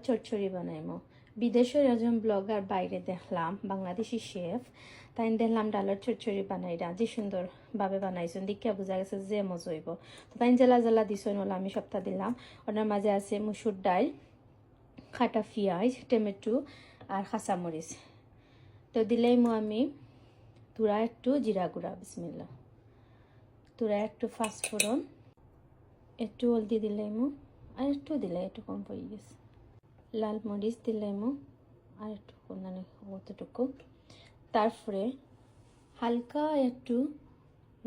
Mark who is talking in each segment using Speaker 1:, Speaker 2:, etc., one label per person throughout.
Speaker 1: চচ্চড়ি বানাইমো। বিদেশের একজন ব্লগার বাইরে দেখলাম, বাংলাদেশি শেফ, তাই দেখলাম ডালের চচ্চড়ি বানাইরা যে সুন্দরভাবে বানাইছেন, দেখিয়া বোঝা গেছে যে মজা হইব। তো তাই জেলা জেলা দিছেন হলো, আমি সপ্তাহ দিলাম। ওনার মাঝে আছে মুসুর ডাল, কাটা পেঁয়াজ, টমেটো আর কাঁচামরিচ। তো দিলেইমো আমি তুরা একটু জিরা গুঁড়া, বিসমিল্লা, তুরা একটু ফাঁসফোড়ন, একটু হলদি দিলাইমো, আর একটু দিলে একটু কম পড়ে গেছে, লাল মরিচ দিলাইমো আর একটু মানে অতটুকু। তারপরে হালকা একটু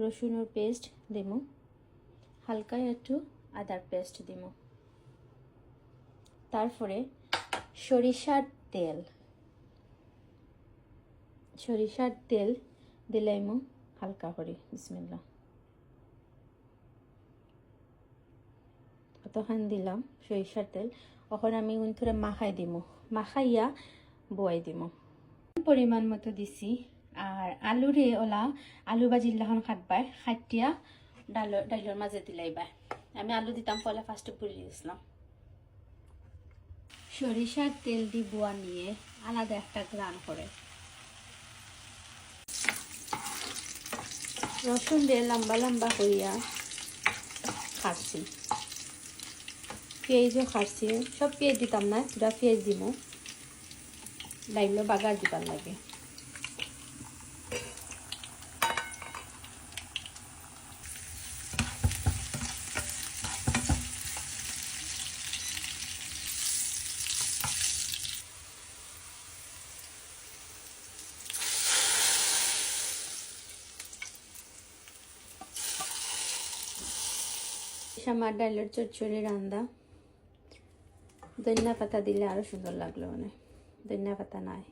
Speaker 1: রসুনের পেস্ট দিমো, হালকা একটু আদার পেস্ট দিমো। তারপরে সরিষার তেল দিলাইমো হালকা করে, বিসমিল্লাহ। তখন দিলাম সরিষার তেল। এখন আমি উনথরে মাখাই দিমো, মাখাইয়া বয়াই দিমো। পরিমাণ মতো দিছি। আর আলুরে ওলা আলু ভাজির লাখন খাটবাই, খাটিয়া ডালের মাঝে দিলাইবাই। আমি আলু দিতাম পয়লা ফার্স্টে পুড়ে দিয়েছিলাম। সরিষার তেল দিয়ে বোয়া নিয়ে আলাদা একটা গ্রান করে। রসুন দিয়ে লম্বা লম্বা করিয়া খাটছি, পেঁয়াজও খাটছি। সব পেঁয়াজ দিতাম না, পুরা পেঁয়াজ দিব, লাইলো বাগার দিবার লাগে। আমার ডালের চচ্চড়ি রান্দা। ধনিয়া পাতা দিলে আরো সুন্দর লাগলো, মানে ধনিয়া পাতা নাই।